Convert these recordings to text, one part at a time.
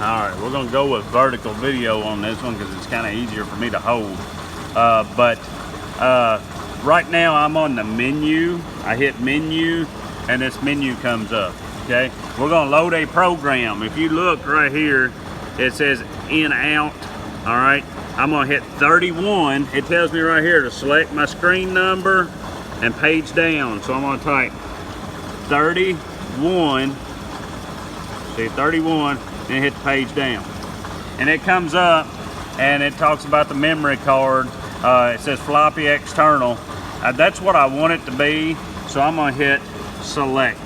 All right, we're gonna go with vertical video on this one because it's kind of easier for me to hold. Right now I'm on the menu. I hit menu and this menu comes up, okay? We're gonna load a program. If you look right here, it says in, out, all right? I'm gonna hit 31. It tells me right here to select my screen number and page down. So I'm gonna type 31, see 31, and hit the page down. And it comes up and it talks about the memory card. It says floppy external. That's what I want it to be. So I'm gonna hit select.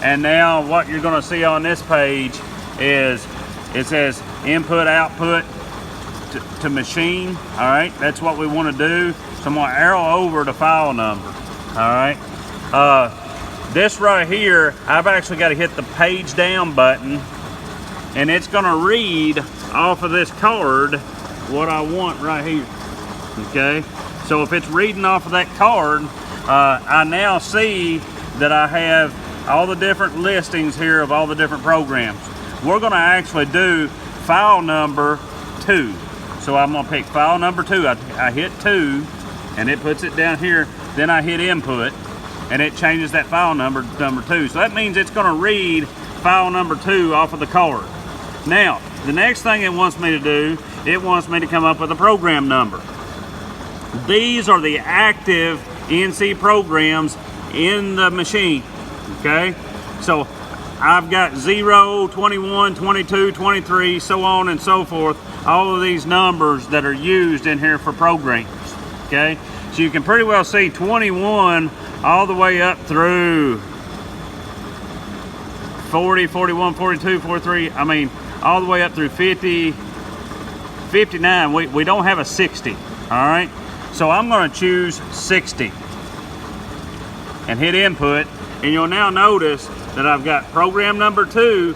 And now what you're gonna see on this page is it says input output to machine. All right, that's what we want to do. So I'm gonna arrow over to file number. All right, this right here, I've actually got to hit the page down button, and it's gonna read off of this card what I want right here. Okay, so if it's reading off of that card, I now see that I have all the different listings here of all the different programs. We're gonna actually do file number 2. So I'm gonna pick file number 2. I hit 2 and it puts it down here. Then I hit input and it changes that file number to number 2. So that means it's gonna read file number 2 off of the card. Now, the next thing it wants me to do, it wants me to come up with a program number. These are the active NC programs in the machine, okay? So I've got 0, 21, 22, 23, so on and so forth. All of these numbers that are used in here for programs, okay? So you can pretty well see 21 all the way up through 40, 41, 42, 43, I mean, all the way up through 50, 59. We don't have a 60, all right? So I'm gonna choose 60 and hit input, and you'll now notice that I've got program number 2,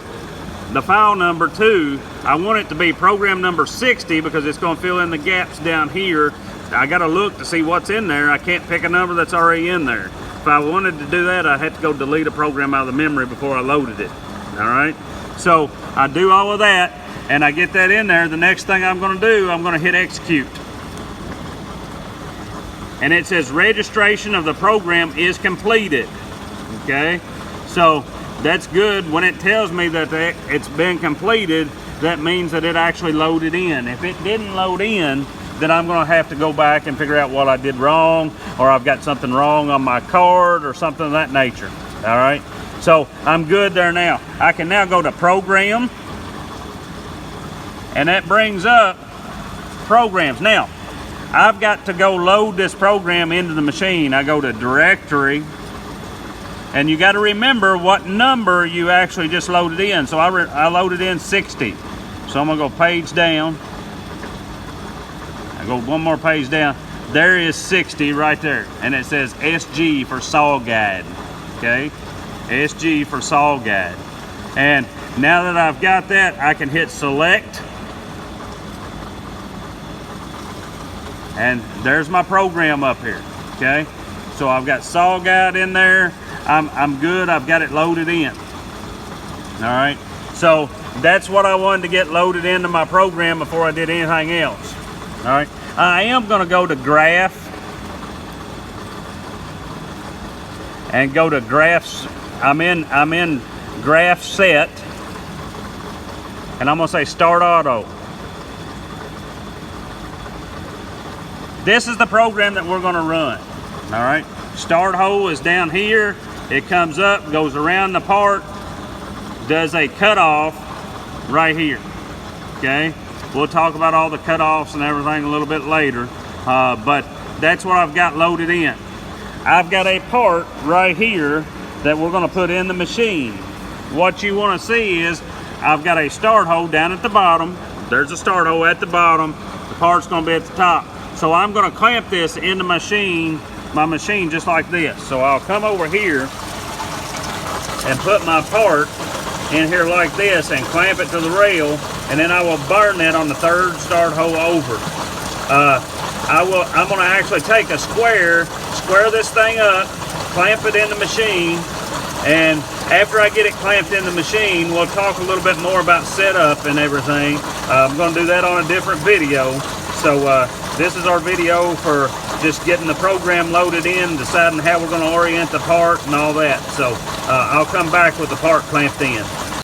the file number 2. I want it to be program number 60 because it's going to fill in the gaps down here. I got to look to see what's in there. I can't pick a number that's already in there. If I wanted to do that, I'd have to go delete a program out of the memory before I loaded it. All right, so I do all of that and I get that in there. The next thing I'm going to do, I'm going to hit execute, and it says registration of the program is completed. Okay, so that's good. When it tells me that it's been completed, that means that it actually loaded in. If it didn't load in, then I'm gonna have to go back and figure out what I did wrong, or I've got something wrong on my card or something of that nature. All right, so I'm good there now. I can now go to program, and that brings up programs. Now, I've got to go load this program into the machine. I go to directory, and you got to remember what number you actually just loaded in. So I loaded in 60. So I'm gonna go page down. I go one more page down. There is 60 right there, and it says SG for saw guide. Okay, SG for saw guide. And now that I've got that, I can hit select, and there's my program up here. Okay, so I've got saw guide in there. I'm good. I've got it loaded in. All right, so that's what I wanted to get loaded into my program before I did anything else. All right, I am going to go to graph and go to graphs. I'm in graph set, and I'm going to say start auto. This is the program that we're going to run. All right, start hole is down here. It comes up, goes around the part, does a cutoff right here. Okay, we'll talk about all the cutoffs and everything a little bit later, but that's what I've got loaded in. I've got a part right here that we're going to put in the machine. What you want to see is I've got a start hole down at the bottom. There's a start hole at the bottom. The part's going to be at the top. So I'm going to clamp this in the machine, my machine, just like this. So I'll come over here and put my part in here like this and clamp it to the rail, and then I will burn that on the third start hole over. I'm going to actually take a square this thing up, clamp it in the machine, and After I get it clamped in the machine, we'll talk a little bit more about setup and everything. I'm going to do that on a different video. So this is our video for just getting the program loaded in, deciding how we're going to orient the part and all that. So I'll come back with the part clamped in.